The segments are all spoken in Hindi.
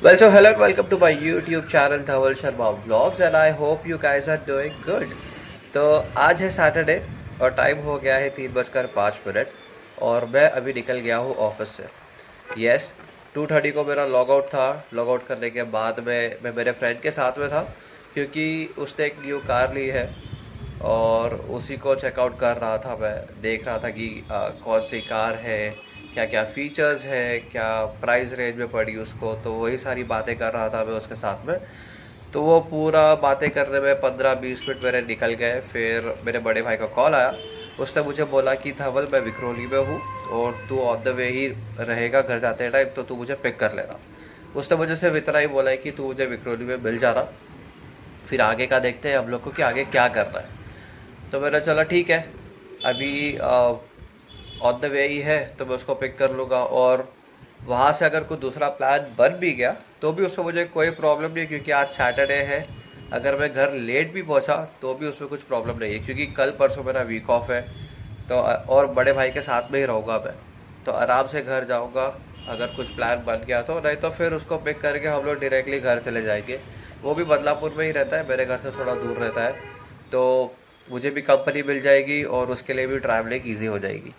Well, so hello and welcome to my YouTube channel Dhawal Sharma Vlogs and I hope you guys are doing good. तो आज है सैटरडे और टाइम हो गया है 3:05 और मैं अभी निकल गया हूँ ऑफिस से। यस, 2:30 को मेरा लॉग आउट था। लॉग आउट करने के बाद मैं मेरे फ्रेंड के साथ में था क्योंकि उसने एक न्यू कार ली है और उसी को चेकआउट कर रहा था। मैं देख रहा था कि कौन सी कार है, क्या क्या फीचर्स है, क्या प्राइस रेंज में पड़ी उसको, तो वही सारी बातें कर रहा था मैं उसके साथ में। तो वो पूरा बातें करने में 15-20 मिनट मेरे निकल गए। फिर मेरे बड़े भाई का कॉल आया। उसने मुझे बोला कि धवल मैं विक्रोली में हूँ और तू ऑन द वे ही रहेगा घर जाते टाइम, तो तू मुझे पिक कर लेना। उसने मुझे सिर्फ इतना ही बोला है कि तू मुझे विक्रोली में मिल जाना, फिर आगे का देखते हैं हम लोग को कि आगे क्या करना है। तो मैंने चला ठीक है, अभी ऑन द वे ही है तो मैं उसको पिक कर लूँगा। और वहाँ से अगर कोई दूसरा प्लान बन भी गया तो भी उसमें मुझे कोई प्रॉब्लम नहीं, क्योंकि आज सैटरडे है। अगर मैं घर लेट भी पहुँचा तो भी उसमें कुछ प्रॉब्लम नहीं है, क्योंकि कल परसों मेरा वीक ऑफ है। तो और बड़े भाई के साथ में ही रहूँगा मैं, तो आराम से घर जाऊँगा। अगर कुछ प्लान बन गया तो, नहीं तो फिर उसको पिक करके हम लोग डायरेक्टली घर चले जाएंगे। वो भी बदलापुर में ही रहता है, मेरे घर से थोड़ा दूर रहता है, तो मुझे भी कंपनी मिल जाएगी और उसके लिए भी ट्रैवलिंग ईजी हो जाएगी।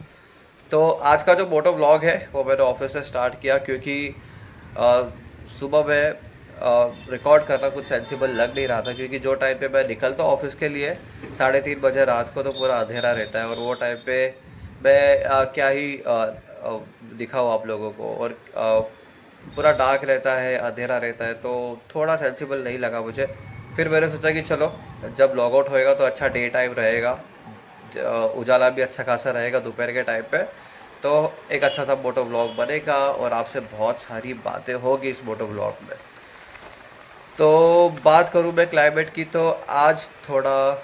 तो आज का जो मोटो व्लॉग है वो मैंने ऑफिस से स्टार्ट किया, क्योंकि अ, सुबह में रिकॉर्ड करना कुछ सेंसिबल लग नहीं रहा था, क्योंकि जो टाइम पे मैं निकलता हूँ ऑफिस के लिए 3:30 बजे रात को, तो पूरा अंधेरा रहता है। और वो टाइम पे मैं क्या ही दिखाऊँ आप लोगों को, और पूरा डार्क रहता है, अंधेरा रहता है, तो थोड़ा सेंसिबल नहीं लगा मुझे। फिर मैंने सोचा कि चलो, जब लॉग आउट होएगा तो अच्छा डे टाइम रहेगा, उजाला भी अच्छा खासा रहेगा दोपहर के टाइम पे, तो एक अच्छा सा मोटो व्लॉग बनेगा और आपसे बहुत सारी बातें होगी इस मोटो व्लॉग में। तो बात करूँ मैं क्लाइमेट की, तो आज थोड़ा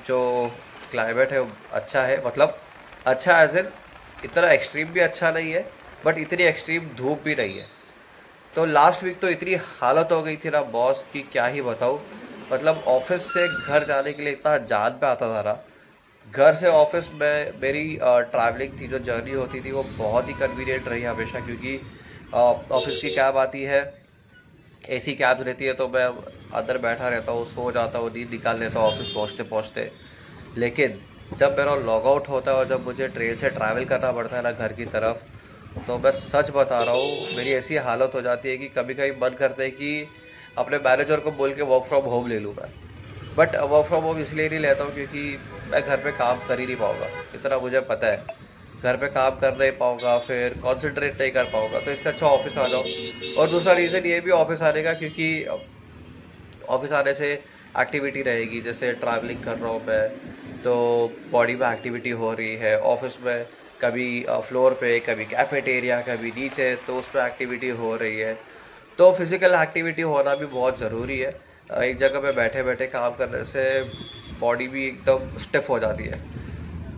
जो क्लाइमेट है वो अच्छा है। मतलब अच्छा एज इन, इतना एक्सट्रीम भी अच्छा नहीं है, बट इतनी एक्सट्रीम धूप भी नहीं है। तो लास्ट वीक तो इतनी हालत हो गई थी ना बॉस की, क्या ही बताऊँ। मतलब ऑफिस से घर जाने के लिए इतना जान पे आता था ना। घर से ऑफिस में मेरी ट्रैवलिंग थी, जो जर्नी होती थी वो बहुत ही कन्वीनियंट रही हमेशा, क्योंकि ऑफिस की कैब आती है, एसी कैब रहती है, तो मैं अंदर बैठा रहता हूँ, सो जाता हूँ, नींद निकाल लेता हूँ ऑफिस पहुँचते पहुँचते। लेकिन जब मेरा लॉग आउट होता है और जब मुझे ट्रेन से ट्रैवल करना पड़ता है ना घर की तरफ, तो मैं सच बता रहा हूँ, मेरी ऐसी हालत हो जाती है कि कभी कभी मन करता है कि अपने मैनेजर को बोल के वर्क फ्रॉम होम ले लूँ मैं। बट वर्क फ्रॉम होम इसलिए नहीं लेता हूँ क्योंकि मैं घर पे काम कर ही नहीं पाऊँगा, इतना मुझे पता है। घर पे काम कर नहीं पाऊँगा, फिर कंसंट्रेट नहीं कर पाऊँगा, तो इससे अच्छा ऑफिस आ जाओ। और दूसरा रीज़न ये भी ऑफिस आने का, क्योंकि ऑफिस आने से एक्टिविटी रहेगी। जैसे ट्रैवलिंग कर रहा हूँ मैं, तो बॉडी में एक्टिविटी हो रही है ऑफिस में, कभी फ्लोर पे, कभी कैफेटेरिया, कभी नीचे, तो उस पर एक्टिविटी हो रही है। तो फिज़िकल एक्टिविटी होना भी बहुत ज़रूरी है। एक जगह पे बैठे बैठे काम करने से बॉडी भी एकदम स्टिफ हो जाती है।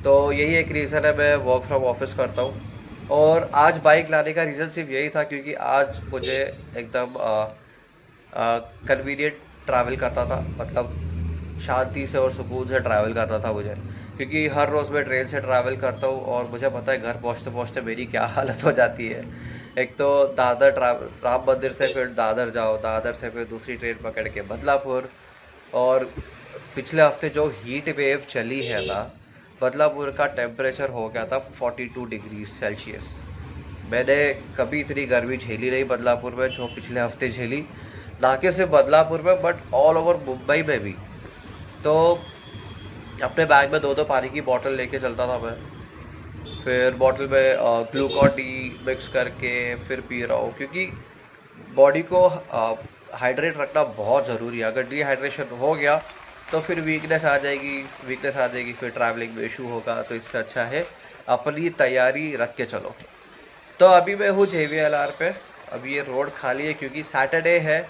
तो यही एक रीज़न है मैं वर्क फ्रॉम ऑफिस करता हूँ। और आज बाइक लाने का रीज़न सिर्फ यही था, क्योंकि आज मुझे एकदम कन्वीनियंट ट्रैवल करना था। मतलब शांति से और सुकून से ट्रैवल करना था मुझे, क्योंकि हर रोज़ मैं ट्रेन से ट्रैवल करता हूँ और मुझे पता है घर पहुँचते पहुँचते मेरी क्या हालत हो जाती है। एक तो दादर राम मंदिर से फिर दादर जाओ, दादर से फिर दूसरी ट्रेन पकड़ के बदलापुर। और पिछले हफ्ते जो हीट वेव चली है ना, बदलापुर का टेम्परेचर हो गया था 42 डिग्री सेल्सियस। मैंने कभी इतनी गर्मी झेली नहीं बदलापुर में जो पिछले हफ्ते झेली। ना कि सिर्फ बदलापुर में, बट ऑल ओवर मुंबई में भी। तो अपने बैग में दो दो पानी की बोतल लेके चलता था मैं। फिर बॉटल में ग्लूकॉन डी मिक्स करके फिर पी रहा हूँ, क्योंकि बॉडी को हाइड्रेट रखना बहुत ज़रूरी है। अगर डिहाइड्रेशन हो गया तो फिर वीकनेस आ जाएगी, फिर ट्रैवलिंग में इशू होगा। तो इससे अच्छा है अपनी तैयारी रख के चलो। तो अभी मैं हूँ JVLR पे। अभी ये रोड खाली है क्योंकि सैटरडे है,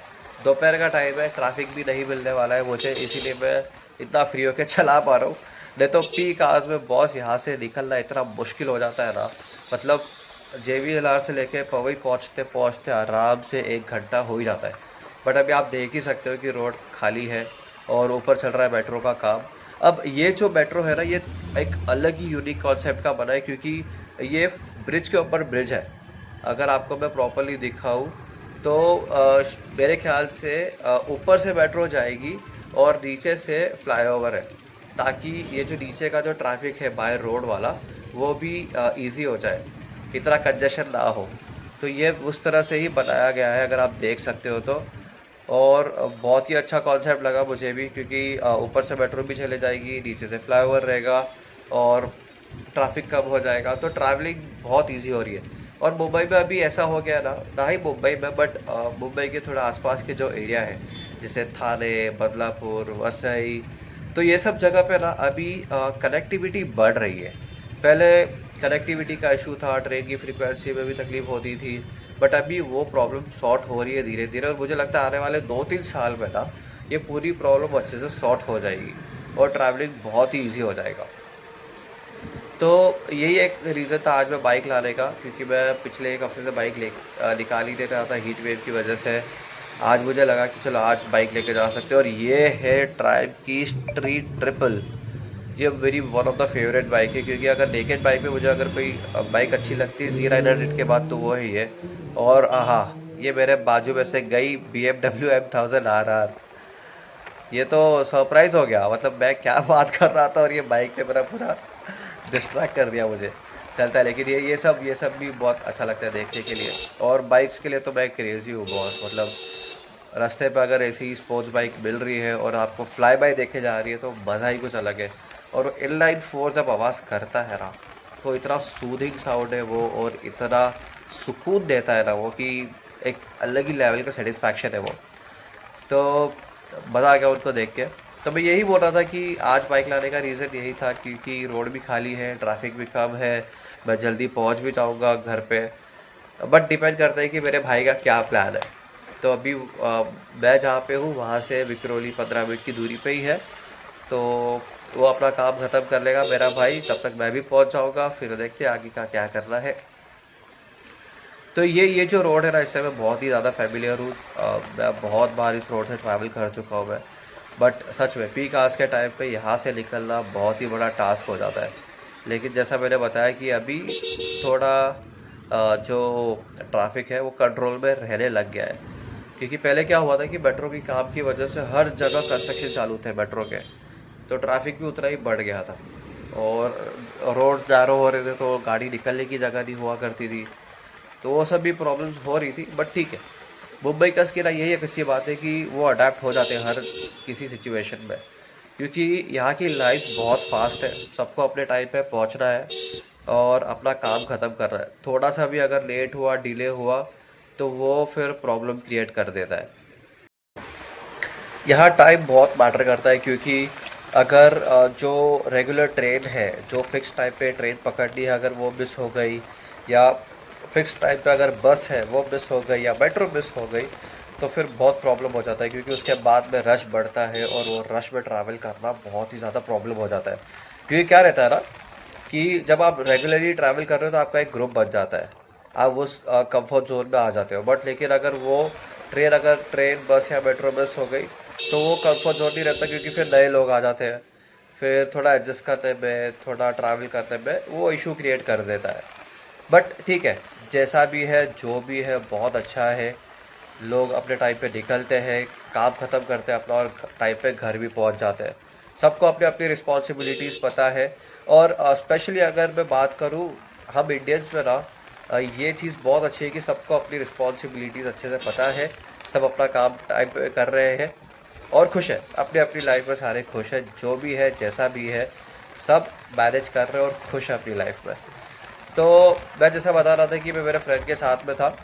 दोपहर का टाइम है, ट्रैफिक भी नहीं मिलने वाला है मुझे, इसीलिए मैं इतना फ्री होके चला पा रहा हूँ। नहीं तो पीक आवर्स में बॉस यहाँ से निकलना इतना मुश्किल हो जाता है ना। मतलब JVLR से लेके पवई पहुँचते पहुँचते आराम से 1 घंटा हो ही जाता है। बट अभी आप देख ही सकते हो कि रोड खाली है और ऊपर चल रहा है मेट्रो का काम। अब ये जो मेट्रो है ना, ये एक अलग ही यूनिक कॉन्सेप्ट का बना है, क्योंकि ये ब्रिज के ऊपर ब्रिज है। अगर आपको मैं प्रॉपरली दिखाऊँ तो मेरे ख्याल से ऊपर से मेट्रो जाएगी और नीचे से फ्लाईओवर है, ताकि ये जो नीचे का जो ट्रैफिक है बाय रोड वाला वो भी इजी हो जाए, इतना कंजेशन ना हो। तो ये उस तरह से ही बनाया गया है, अगर आप देख सकते हो तो। और बहुत ही अच्छा कॉन्सेप्ट लगा मुझे भी, क्योंकि ऊपर से मेट्रो भी चले जाएगी, नीचे से फ्लाईओवर रहेगा और ट्रैफिक कम हो जाएगा, तो ट्रैवलिंग बहुत इजी हो रही है। और मुंबई में अभी ऐसा हो गया ना ही मुंबई में, बट मुंबई के थोड़ा आसपास के जो एरिया है, जैसे थाने, बदलापुर, वसई, तो ये सब जगह पे ना अभी कनेक्टिविटी बढ़ रही है। पहले कनेक्टिविटी का इशू था, ट्रेन की फ्रीक्वेंसी में भी तकलीफ होती थी, बट अभी वो प्रॉब्लम सॉर्ट हो रही है धीरे धीरे, और मुझे लगता है आने वाले 2-3 साल में ना ये पूरी प्रॉब्लम अच्छे से सॉर्ट हो जाएगी और ट्रैवलिंग बहुत ही ईजी हो जाएगा। तो यही एक रीज़न था आज मैं बाइक लाने का, क्योंकि मैं पिछले एक हफ्ते से बाइक निकाल ही नहीं रहा था हीट वेव की वजह से। आज मुझे लगा कि चलो आज बाइक लेके जा सकते हैं, और ये है ट्राइब की स्ट्रीट ट्रिपल। ये मेरी one of the favourite bike है, क्योंकि अगर नेकेड बाइक में मुझे अगर कोई बाइक अच्छी लगती है Z900 के बाद तो वो है ये। और हाँ, ये मेरे बाजू में से गई BMW M1000 RR। ये तो सरप्राइज़ हो गया, मतलब मैं क्या बात कर रहा था और ये बाइक ने मेरा पूरा डिस्ट्रैक्ट कर दिया मुझे। चलता है, लेकिन ये सब भी बहुत अच्छा लगता है देखने के लिए। और बाइक्स के लिए तो मैं क्रेज़ी हूँ बॉस, मतलब रास्ते पे अगर ऐसी स्पोर्ट्स बाइक मिल रही है और आपको फ्लाई बाय देखे जा रही है तो मज़ा ही कुछ अलग है। और इनलाइन फोर जब आवाज़ करता है ना, तो इतना सूदिंग साउंड है वो, और इतना सुकून देता है ना वो, कि एक अलग ही लेवल का सेटिस्फैक्शन है वो। तो मज़ा आ गया उनको देख के। तो मैं यही बोल रहा था कि आज बाइक लाने का रीज़न यही था, क्योंकि रोड भी खाली है, ट्रैफिक भी कम है, मैं जल्दी पहुंच भी जाऊंगा घर पे। बट डिपेंड करता है कि मेरे भाई का क्या प्लान है। तो अभी मैं जहाँ पे हूँ वहाँ से विक्रोली 15 मिनट की दूरी पे ही है। तो वो अपना काम ख़त्म कर लेगा मेरा भाई, तब तक मैं भी पहुँच जाऊँगा, फिर देखते हैं आगे का क्या करना है। तो ये जो रोड है ना, इससे मैं बहुत ही ज़्यादा फैमिलियर हूँ। मैं बहुत बार इस रोड से ट्रैवल कर चुका हूँ मैं। बट सच में पीक आवर्स के टाइम पे यहाँ से निकलना बहुत ही बड़ा टास्क हो जाता है। लेकिन जैसा मैंने बताया कि अभी थोड़ा जो ट्रैफिक है वो कंट्रोल में रहने लग गया है। क्योंकि पहले क्या हुआ था कि मेट्रो की काम की वजह से हर जगह कंस्ट्रक्शन चालू थे मेट्रो के, तो ट्रैफिक भी उतना ही बढ़ गया था। और रोड नैरो हो रहे थे तो गाड़ी निकलने की जगह नहीं हुआ करती थी। तो वो सब भी प्रॉब्लम्स हो रही थी, बट ठीक है। मुंबई का की ना यही एक अच्छी बात है कि वो अडेप्ट हो जाते हैं हर किसी सिचुएशन में, क्योंकि यहाँ की लाइफ बहुत फास्ट है, सबको अपने टाइम पे पहुँचना है और अपना काम ख़त्म करना है। थोड़ा सा भी अगर लेट हुआ, डिले हुआ, तो वो फिर प्रॉब्लम क्रिएट कर देता है। यहाँ टाइम बहुत मैटर करता है, क्योंकि अगर जो रेगुलर ट्रेन है, जो फिक्स टाइम पे ट्रेन पकड़नी है, अगर वो मिस हो गई, या फिक्स टाइम पे अगर बस है वो मिस हो गई, या मेट्रो मिस हो गई, तो फिर बहुत प्रॉब्लम हो जाता है। क्योंकि उसके बाद में रश बढ़ता है और वो रश में ट्रैवल करना बहुत ही ज़्यादा प्रॉब्लम हो जाता है। क्योंकि क्या रहता है ना, कि जब आप रेगुलरली ट्रैवल कर रहे हो तो आपका एक ग्रुप बन जाता है, आप उस कंफर्ट जोन में आ जाते हो। बट लेकिन अगर ट्रेन बस या मेट्रो मिस हो गई, तो वो कंफर्ट जोन नहीं रहता, क्योंकि फिर नए लोग आ जाते हैं, फिर थोड़ा एडजस्ट करने में, थोड़ा ट्रैवल करने में वो इशू क्रिएट कर देता है। बट ठीक है, जैसा भी है जो भी है बहुत अच्छा है। लोग अपने टाइम पे निकलते हैं, काम ख़त्म करते हैं अपना, और टाइम पे घर भी पहुंच जाते हैं। सबको अपनी अपनी रिस्पॉन्सिबिलिटीज़ पता है। और स्पेशली अगर मैं बात करूं, हम इंडियंस में ना ये चीज़ बहुत अच्छी है कि सबको अपनी रिस्पॉन्सिबिलिटीज़ अच्छे से पता है। सब अपना काम टाइम पे कर रहे हैं और खुश है, अपनी अपनी लाइफ में सारे खुश हैं, जो भी है जैसा भी है सब मैनेज कर रहे हैं और खुश है अपनी लाइफ में। तो मैं जैसा बता रहा था कि मैं मेरे फ्रेंड के साथ में था,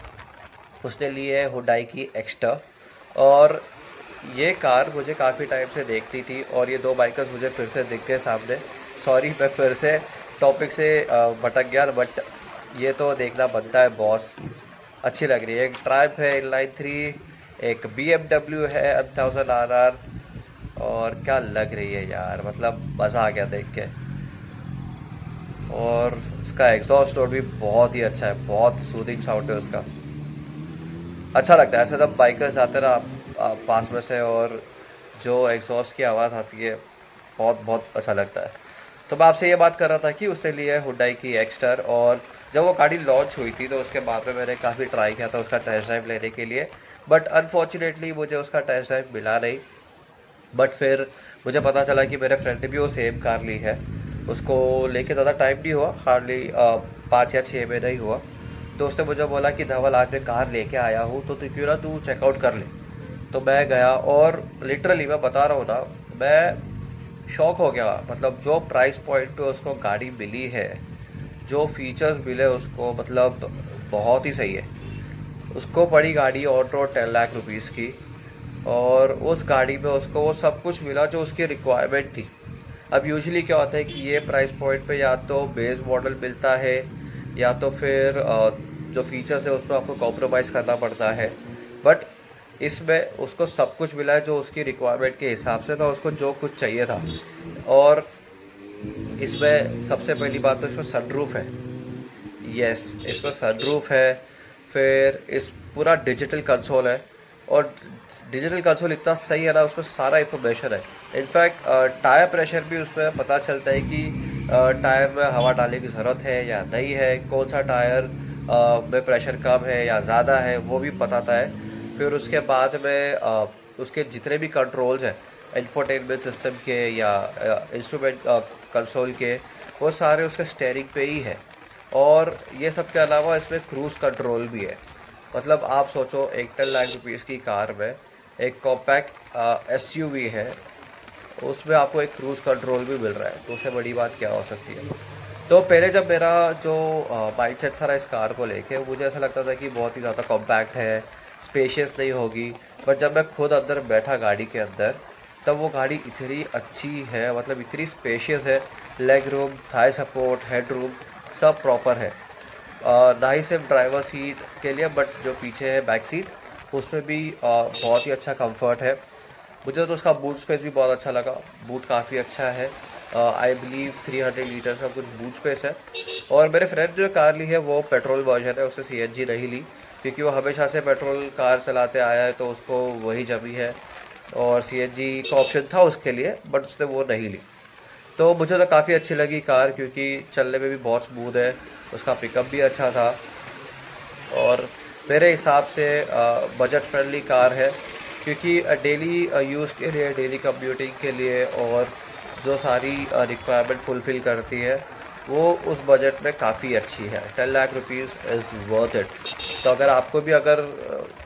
उसने ली है हुंडई की एक्स्टर। और ये कार मुझे काफ़ी टाइम से देखती थी, और ये दो बाइकर्स मुझे फिर से दिख गए सामने। सॉरी, मैं फिर से टॉपिक से भटक गया, बट ये तो देखना बनता है बॉस। अच्छी लग रही है, एक ट्राइब है इनलाइन 3, एक BMW है M1000 RR। और क्या लग रही है यार, मतलब मज़ा आ गया देख के। और उसका एग्जॉस्ट नोट भी बहुत ही अच्छा है, बहुत सूदिंग साउंड है उसका। अच्छा लगता है ऐसे जब बाइकर्स आते हैं ना पास में से, और जो एग्जॉस्ट की आवाज़ आती है, बहुत बहुत अच्छा लगता है। तो मैं आपसे ये बात कर रहा था कि उसने लिए है हुंडई की एक्स्टर। और जब वो गाड़ी लॉन्च हुई थी तो उसके बाद में मैंने काफ़ी ट्राई किया था उसका टेस्ट ड्राइव लेने के लिए, बट अनफॉर्चुनेटली मुझे उसका टेस्ट ड्राइव मिला नहीं। बट फिर मुझे पता चला कि मेरे फ्रेंड ने भी वो सेम कार ली है, उसको लेके ज़्यादा टाइम नहीं हुआ, हार्डली 5 या 6 महीना ही हुआ। तो उसने मुझे बोला कि धवल आज मैं कार लेके आया हूँ तो तू क्यों ना तू चेकआउट कर ले। तो मैं गया और लिटरली मैं बता रहा हूँ ना, मैं शॉक हो गया। मतलब जो प्राइस पॉइंट पे उसको गाड़ी मिली है, जो फीचर्स मिले उसको, मतलब बहुत ही सही है। उसको पड़ी गाड़ी ऑन रोड 10 लाख रुपीज़ की, और उस गाड़ी में उसको वो सब कुछ मिला जो उसकी रिक्वायरमेंट थी। अब यूजुअली क्या होता है कि ये प्राइस पॉइंट पे या तो बेस मॉडल मिलता है या तो फिर जो फीचर्स है उसमें आपको कॉम्प्रोमाइज़ करना पड़ता है। बट इसमें उसको सब कुछ मिला है जो उसकी रिक्वायरमेंट के हिसाब से था, उसको जो कुछ चाहिए था। और इसमें सबसे पहली बात तो इसमें सनरूफ है। यस, इसमें सनरूफ है। फिर इस पूरा डिजिटल कंसोल है, और डिजिटल कंसोल इतना सही है ना, उसमें सारा इन्फॉर्मेशन है। इनफैक्ट टायर प्रेशर भी उसमें पता चलता है कि टायर में हवा डालने की ज़रूरत है या नहीं है, कौन सा टायर में प्रेशर कम है या ज़्यादा है वो भी बताता है। फिर उसके बाद में उसके जितने भी कंट्रोल्स हैं इंफोटेनमेंट सिस्टम के या इंस्ट्रूमेंट कंसोल के, वो सारे उसके स्टेयरिंग पे ही है। और ये सब के अलावा इसमें क्रूज़ कंट्रोल भी है। मतलब आप सोचो, एक 10 लाख रुपीज़ की कार में एक कॉम्पैक्ट एसयूवी है, उसमें आपको एक क्रूज़ कंट्रोल भी मिल रहा है, तो उससे बड़ी बात क्या हो सकती है। तो पहले जब मेरा जो माइंडसेट था ना इस कार को लेके, मुझे ऐसा लगता था कि बहुत ही ज़्यादा कॉम्पैक्ट है, स्पेशियस नहीं होगी। बट जब मैं खुद अंदर बैठा गाड़ी के अंदर, तब वो गाड़ी इतनी अच्छी है, मतलब इतनी स्पेशियस है। Leg room, Thai support, head room सब प्रॉपर है। ना ही सिर्फ ड्राइवर सीट के लिए, बट जो पीछे है बैक सीट, उसमें भी बहुत ही अच्छा कंफर्ट है। मुझे तो उसका बूट स्पेस भी बहुत अच्छा लगा, बूट काफ़ी अच्छा है। आई बिलीव 300 लीटर का कुछ बूट स्पेस है। और मेरे फ्रेंड जो कार ली है वो पेट्रोल वर्जन है, उससे सीएनजी नहीं ली, क्योंकि वो हमेशा से पेट्रोल कार चलाते आया है तो उसको वही जमी है, और सीएनजी का ऑप्शन था उसके लिए, बट उसने वो नहीं ली। तो मुझे तो काफ़ी अच्छी लगी कार, क्योंकि चलने में भी बहुत स्मूथ है, उसका पिकअप भी अच्छा था, और मेरे हिसाब से बजट फ्रेंडली कार है। क्योंकि डेली यूज़ के लिए, डेली कम्यूटिंग के लिए, और जो सारी रिक्वायरमेंट फुलफ़िल करती है, वो उस बजट में काफ़ी अच्छी है। 10 lakh rupees is worth it. तो अगर आपको भी अगर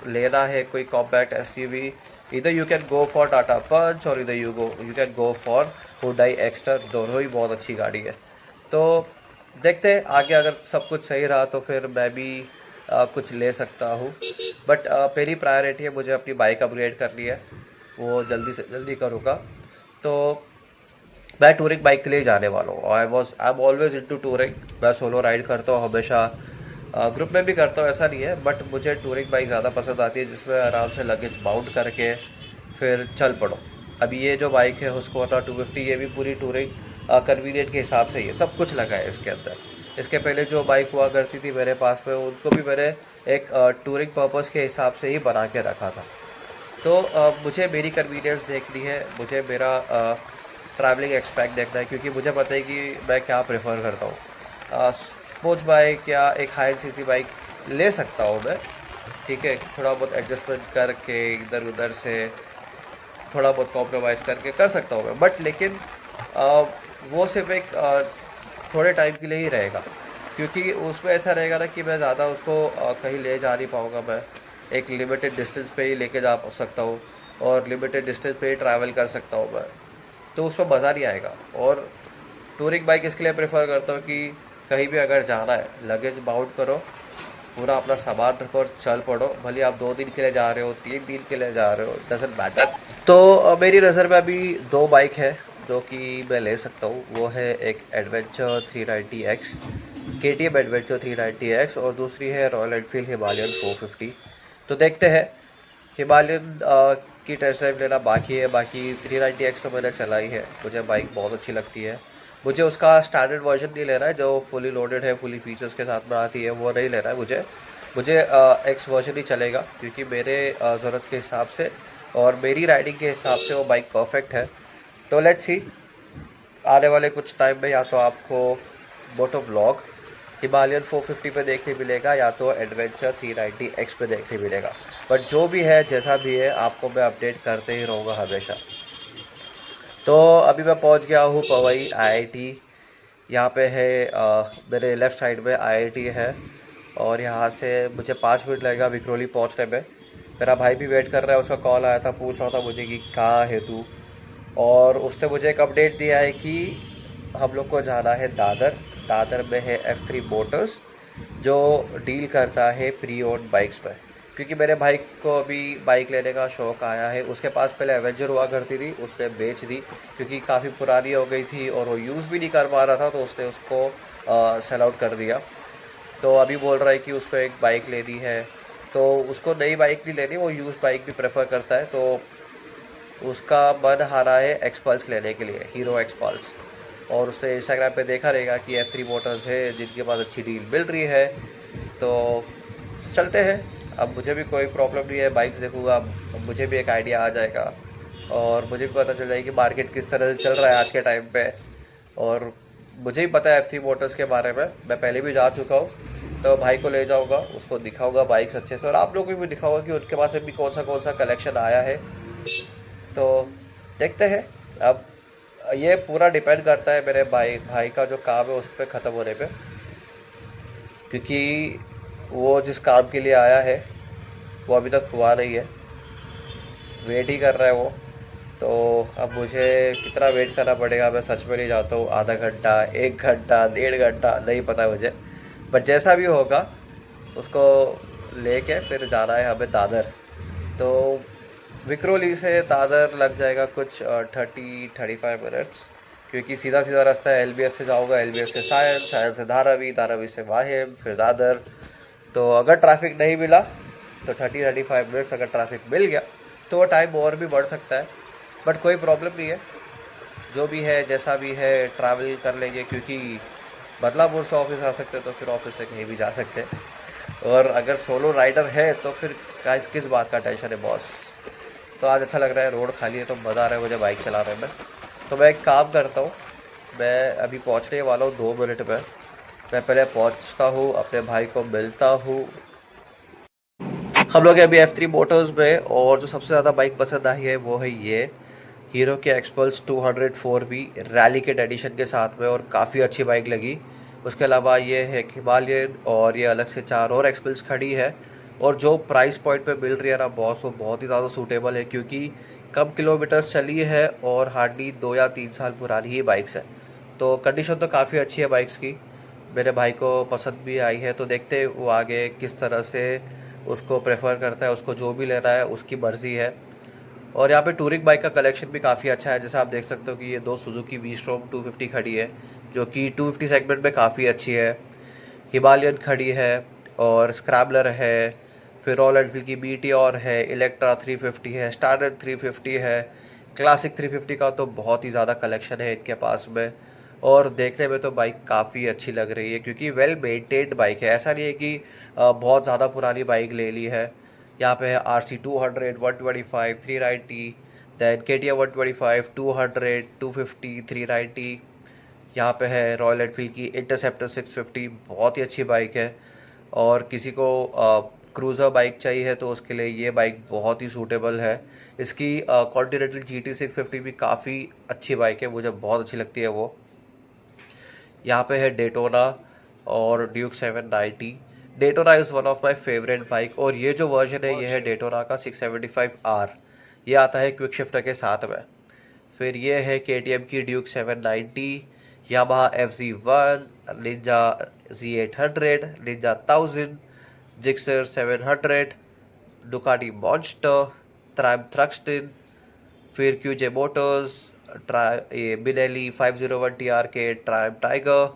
लेना है कोई कॉम्पैक्ट एसयूवी, इधर you can go for Tata Punch, और इधर you can go for Hyundai Exter, दोनों ही बहुत अच्छी गाड़ी है। तो देखते हैं आगे, अगर सब कुछ सही रहा तो फिर मैं भी कुछ ले सकता हूँ। बट पहली प्रायोरिटी है मुझे अपनी बाइक अपग्रेड करनी है, वो जल्दी से जल्दी करूँगा। तो मैं टूरिंग बाइक के लिए जाने वाला हूँ। I am always into touring. मैं सोलो राइड करता हूँ हमेशा, ग्रुप में भी करता हूँ, ऐसा नहीं है, बट मुझे टूरिंग बाइक ज़्यादा पसंद आती है, जिसमें आराम से लगेज बाउंड करके फिर चल पड़ो। अभी ये जो बाइक है हुस्कवर्ना 250, ये भी पूरी टूरिंग कन्वीनियंट के हिसाब से ये सब कुछ लगा है इसके अंदर। इसके पहले जो बाइक हुआ करती थी मेरे पास में, उनको भी मैंने एक टूरिंग पर्पज़ के हिसाब से ही बना के रखा था। तो मुझे मेरी कन्वीनियंस देखनी है, मुझे मेरा ट्रैवलिंग एक्सपेक्ट देखना है, क्योंकि मुझे पता है कि मैं क्या प्रेफर करता हूँ। स्पोर्ट्स बाइक या एक हाई सीसी बाइक ले सकता हूँ मैं, ठीक है, थोड़ा बहुत एडजस्टमेंट करके इधर उधर से थोड़ा बहुत कॉम्प्रोमाइज़ करके कर सकता हूँ मैं, बट लेकिन आ, वो सिर्फ एक थोड़े टाइम के लिए ही रहेगा। क्योंकि उसमें ऐसा रहेगा ना कि मैं ज़्यादा उसको कहीं ले जा नहीं पाऊँगा। मैं एक लिमिटेड डिस्टेंस पे ही लेके जा सकता हूँ, और लिमिटेड डिस्टेंस पे ही ट्रैवल कर सकता हूँ मैं, तो उसमें मज़ा नहीं आएगा। और टूरिंग बाइक इसके लिए प्रेफर करता हूँ कि कहीं भी अगर जाना है, लगेज बाउंड करो, पूरा अपना सामान रखो और चल पड़ो। भले आप 2 दिन के लिए जा रहे हो, 3 दिन के लिए जा रहे हो, डजेंट मैटर। तो मेरी नज़र में अभी 2 बाइक है जो कि मैं ले सकता हूँ। वो है एक adventure 390X, KTM adventure 390X, और दूसरी है रॉयल एनफील्ड हिमालयन 450। तो देखते हैं, हिमालयन की टेस्ट ड्राइव लेना बाकी है। बाकी 390X तो मैंने चलाई है, मुझे बाइक बहुत अच्छी लगती है। मुझे उसका स्टैंडर्ड वर्जन नहीं लेना है, जो फुली लोडेड है, फुली फीचर्स के साथ में आती है, वो नहीं लेना है मुझे। मुझे एक्स वर्जन ही चलेगा, क्योंकि मेरे ज़रूरत के हिसाब से और मेरी राइडिंग के हिसाब से वो बाइक परफेक्ट है। तो लेट्स सी, आने वाले कुछ टाइम में या तो आपको मोटो ब्लॉग हिमालयन 450 पे देखने मिलेगा या तो एडवेंचर 390X पे देखने मिलेगा। बट जो भी है जैसा भी है आपको मैं अपडेट करते ही रहूँगा हमेशा। तो अभी मैं पहुंच गया हूँ पवई आईआईटी। यहाँ पे है मेरे लेफ़्ट साइड में आईआईटी है और यहाँ से मुझे 5 मिनट लगेगा विक्रोली पहुँचने में। मेरा भाई भी वेट कर रहा है, उसका कॉल आया था, पूछ रहा था मुझे कि कहाँ है तू। और उसने मुझे एक अपडेट दिया है कि हम लोग को जाना है दादर। दादर में है F3 मोटर्स जो डील करता है प्री ओन्ड बाइक्स पर। क्योंकि मेरे भाई को अभी बाइक लेने का शौक़ आया है। उसके पास पहले एवेंजर हुआ करती थी, उसने बेच दी क्योंकि काफ़ी पुरानी हो गई थी और वो यूज़ भी नहीं कर पा रहा था, तो उसने उसको सेल आउट कर दिया। तो अभी बोल रहा है कि उसको एक बाइक लेनी है। तो उसको नई बाइक नहीं लेनी, वो यूज़ बाइक भी प्रेफर करता है। तो उसका मन हारा है एक्सपल्स लेने के लिए, हीरो एक्सपल्स। और उसने इंस्टाग्राम पे देखा रहेगा कि F3 मोटर्स है जिनके पास अच्छी डील मिल रही है। तो चलते हैं। अब मुझे भी कोई प्रॉब्लम नहीं है, बाइक्स देखूँगा, अब मुझे भी एक आइडिया आ जाएगा और मुझे भी पता चल जाएगी कि मार्केट किस तरह से चल रहा है आज के टाइम पे। और मुझे ही पता है F3 मोटर्स के बारे में, मैं पहले भी जा चुका हूँ। तो भाई को ले जाऊँगा, उसको दिखाऊँगा बाइक्स अच्छे से, और आप लोगों को भी दिखाऊँगा कि उनके पास अभी कौन सा कलेक्शन आया है। तो देखते हैं। अब ये पूरा डिपेंड करता है मेरे भाई भाई का जो काम है उस पर ख़त्म होने पे, क्योंकि वो जिस काम के लिए आया है वो अभी तक हुआ नहीं है, वेट ही कर रहा है वो। तो अब मुझे कितना वेट करना पड़ेगा मैं सच में नहीं जानता हूँ, आधा घंटा, 1 घंटा, 1.5 घंटा, नहीं पता मुझे। बट जैसा भी होगा उसको लेके फिर जाना है हमें दादर। तो विक्रोली से दादर लग जाएगा कुछ 30-35 मिनट्स, क्योंकि सीधा सीधा रास्ता है। LBS से जाऊँगा, LBS से सायन, सायन से धारावी, धारावी से वाहिम, फिर दादर। तो अगर ट्रैफिक नहीं मिला तो 30-35 मिनट्स, अगर ट्रैफिक मिल गया तो वो टाइम और भी बढ़ सकता है। बट कोई प्रॉब्लम नहीं है, जो भी है जैसा भी है ट्रैवल कर लेंगे, क्योंकि बदलापुर से ऑफिस आ सकते हैं तो फिर ऑफिस से कहीं भी जा सकते हैं। और अगर सोलो राइडर है तो फिर किस बात का टेंशन है बॉस। तो आज अच्छा लग रहा है, रोड खाली है तो मज़ा आ रहा है मुझे बाइक चलाने में। तो मैं एक काम करता हूँ, मैं अभी पहुँचने वाला हूँ 2 मिनट में। मैं पहले पहुँचता हूँ, अपने भाई को मिलता हूँ। हम लोग अभी F3 मोटर्स में, और जो सबसे ज़्यादा बाइक पसंद आई है वो है ये हीरो के XPulse 204V rally kit addition के साथ में, और काफ़ी अच्छी बाइक लगी। उसके अलावा ये है हिमालयन, और ये अलग से 4 और एक्सपल्स खड़ी है। और जो प्राइस पॉइंट पे मिल रही है ना बॉस, वो बहुत ही ज़्यादा सूटेबल है, क्योंकि कम किलोमीटर्स चली है और हार्डली 2 या 3 साल पुरानी ही बाइक्स है। तो कंडीशन तो काफ़ी अच्छी है बाइक्स की, मेरे भाई को पसंद भी आई है। तो देखते हैं वो आगे किस तरह से उसको प्रेफर करता है, उसको जो भी लेना है उसकी मर्ज़ी है। और यहाँ पे टूरिंग बाइक का कलेक्शन भी काफ़ी अच्छा है। जैसे आप देख सकते हो कि ये 2 सुजुकी वी-स्ट्रॉम 250 खड़ी है, जो कि 250 सेगमेंट में काफ़ी अच्छी है। हिमालयन खड़ी है, और स्क्रैबलर है, फिर रॉयल एनफील्ड की मीटियोर है, इलेक्ट्रा 350 है, स्टैंडर्ड 350 है, क्लासिक 350 का तो बहुत ही ज़्यादा कलेक्शन है इनके पास में। और देखने में तो बाइक काफ़ी अच्छी लग रही है, क्योंकि वेल मेंटेन्ड बाइक है। ऐसा नहीं है कि बहुत ज़्यादा पुरानी बाइक ले ली है। यहाँ पे है RC 200, 125, 390, दैन KTM 125, 200, 250, 390। यहाँ पे है रॉयल एनफील्ड की इंटरसेप्टर 650, बहुत ही अच्छी बाइक है। और किसी को क्रूज़र बाइक चाहिए है तो उसके लिए ये बाइक बहुत ही सूटेबल है। इसकी कॉन्टिनेंटल GT 650 भी काफ़ी अच्छी बाइक है, मुझे बहुत अच्छी लगती है वो। यहाँ पे है डेटोना और Duke 790। Daytona is one of my favourite bike, और ये जो वर्जन है ये है डेटोना का 675R। ये आता है क्विक शिफ्टर के साथ में। फिर ये है KTM की Duke 790, Yamaha FZ1, Ninja Z800, Ninja 1000, Gixxer 700, Ducati Monster, Triumph Thruxton, फिर QJ मोटर्स, ये बिनेली 501 TR के ट्राइम tiger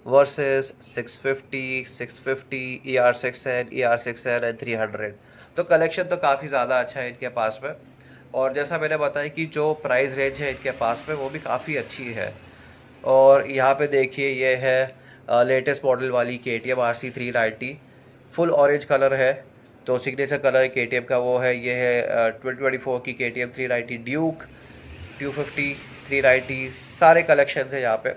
versus 650, 650, ER6N, ER6N and 300। तो कलेक्शन तो काफ़ी ज़्यादा अच्छा है इनके पास में। और जैसा मैंने बताया कि जो प्राइस रेंज है इनके पास में वो भी काफ़ी अच्छी है। और यहाँ पे देखिए ये है लेटेस्ट मॉडल वाली KTM RC 390, full orange colour है। तो सिग्नेचर कलर KTM का वो है। ये है 2024 की KTM 390 ड्यूक, 250, 390, सारे कलेक्शन है यहाँ पे।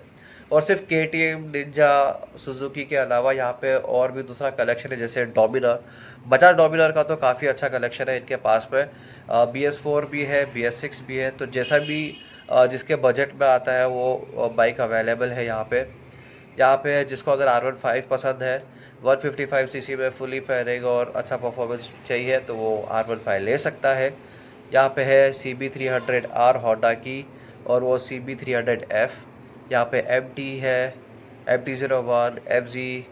और सिर्फ KTM, निंजा, सुजुकी के अलावा यहाँ पे और भी दूसरा कलेक्शन है, जैसे डोमिनर, बजाज डोमिनर का तो काफ़ी अच्छा कलेक्शन है इनके पास में। BS4 भी है, BS6 भी है, तो जैसा भी जिसके बजट में आता है वो बाइक अवेलेबल है यहाँ पे। जिसको अगर R15 पसंद है, 155cc में फुली फेयरिंग और अच्छा परफॉर्मेंस चाहिए, तो वो R15 ले सकता है। यहाँ पे है CB300R होंडा की, और वो CB300F। यहाँ पे MT है, MT-01, FZ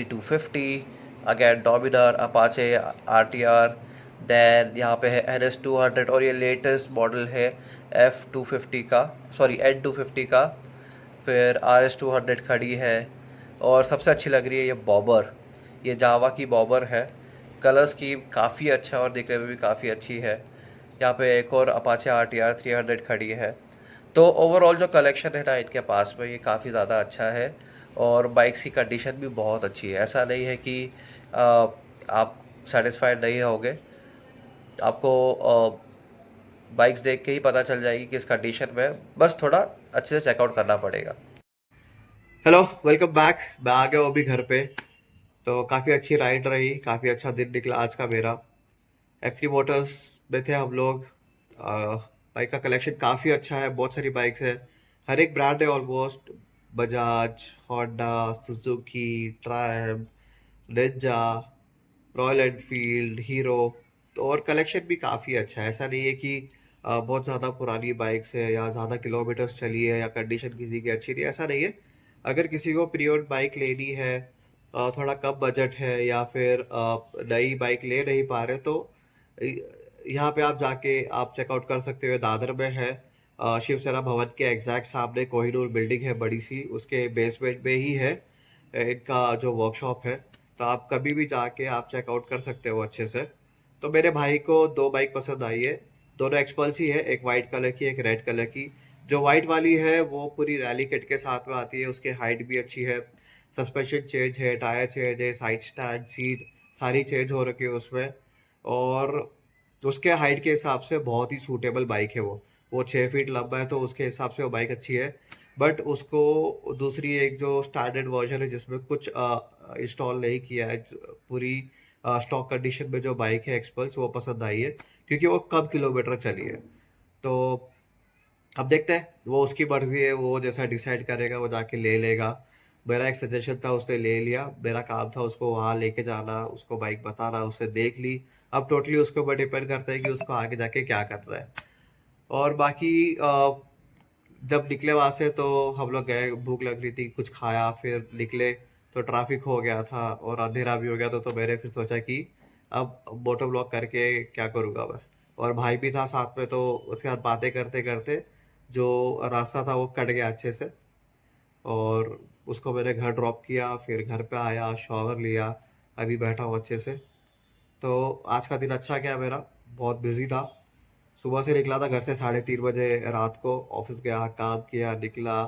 250, again Dominar, Apache RTR। Then यहाँ पे है NS 200, और ये लेटेस्ट मॉडल है F250 का, सॉरी N250 का। फिर RS 200 खड़ी है, और सबसे अच्छी लग रही है ये बॉबर, ये जावा की बॉबर है। कलर स्कीम काफ़ी अच्छा और दिखने में भी काफ़ी अच्छी है। यहाँ पे एक और अपाचे RTR 300 खड़ी है। तो ओवरऑल जो कलेक्शन है ना इनके पास में, ये काफ़ी ज़्यादा अच्छा है, और बाइक्स की कंडीशन भी बहुत अच्छी है। ऐसा नहीं है कि आप सेटिस्फाइड नहीं होगे, आपको बाइक्स देख के ही पता चल जाएगी किस कंडीशन में है, बस थोड़ा अच्छे से चेकआउट करना पड़ेगा। Hello, welcome back. मैं आ गया हूँ अभी घर पे। तो काफ़ी अच्छी राइड रही, काफ़ी अच्छा दिन निकला आज का मेरा। F3 मोटर्स में थे हम लोग। बाइक का कलेक्शन काफ़ी अच्छा है, बहुत सारी बाइक्स है, हर एक ब्रांड है almost. Bajaj, Honda, Suzuki, Triumph, Ninja, royal Enfield, hero. तो और कलेक्शन भी काफ़ी अच्छा है। ऐसा नहीं है कि बहुत ज़्यादा पुरानी बाइक्स है या ज़्यादा किलोमीटर्स चली है या कंडीशन किसी की अच्छी नहीं है, ऐसा नहीं है। अगर किसी को प्री ओन्ड बाइक लेनी है, थोड़ा कम बजट है, या फिर नई बाइक ले नहीं पा रहे, तो यहाँ पे आप जाके आप चेकआउट कर सकते हो। दादर में है, शिवसेना भवन के एग्जैक्ट सामने कोहिनूर बिल्डिंग है बड़ी सी, उसके बेसमेंट में ही है इनका जो वर्कशॉप है। तो आप कभी भी जाके आप चेकआउट कर सकते हो अच्छे से। तो मेरे भाई को दो बाइक पसंद आई है, दोनों एक्सपल्स ही है, एक वाइट कलर की, एक रेड कलर की। जो वाइट वाली है वो पूरी रैली किट के साथ में आती है, उसकी हाइट भी अच्छी है, सस्पेंशन चेंज है, टायर चेंज है, साइड स्टैंड, सीट सारी चेंज हो रखी है उसमें। और उसके हाइट के हिसाब से बहुत ही सूटेबल बाइक है वो 6 फीट लंबा है, तो उसके हिसाब से वो बाइक अच्छी है। बट उसको दूसरी एक जो स्टैंडर्ड वर्जन है जिसमें कुछ इंस्टॉल नहीं किया है, पूरी स्टॉक कंडीशन में जो बाइक है एक्सपल्स, वो पसंद आई है, क्योंकि वो कम किलोमीटर चली है। तो अब देखते हैं, वो उसकी मर्जी है, वो जैसा डिसाइड करेगा वो जाके ले लेगा। मेरा एक सजेशन था, उसने ले लिया। मेरा काम था उसको वहाँ लेके जाना, उसको बाइक बताना, उसने देख ली। अब टोटली उसके ऊपर डिपेंड करता है कि उसको आगे जाके क्या करना है। और बाकी जब निकले वहाँ से तो हम लोग गए, भूख लग रही थी, कुछ खाया, फिर निकले। तो ट्रैफिक हो गया था और अंधेरा भी हो गया था, तो मैंने फिर सोचा कि अब मोटो ब्लॉक करके क्या करूँगा मैं। और भाई भी था साथ में, तो उसके साथ बातें करते करते जो रास्ता था वो कट गया अच्छे से। और उसको मैंने घर ड्रॉप किया, फिर घर पे आया, शॉवर लिया, अभी बैठा हूँ अच्छे से। तो आज का दिन अच्छा गया मेरा, बहुत बिजी था। सुबह से निकला था घर से 3:30 बजे, रात को ऑफिस गया, काम किया, निकला,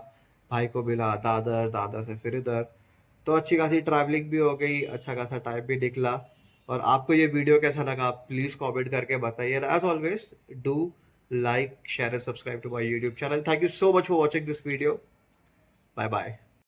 भाई को मिला दादर, दादर से फिर इधर। तो अच्छी खासी ट्रैवलिंग भी हो गई, अच्छा खासा टाइम भी निकला। और आपको ये वीडियो कैसा लगा प्लीज़ कमेंट करके बताइए। As always, do like, share and subscribe to my YouTube channel. Thank you so much for watching this video. Bye bye.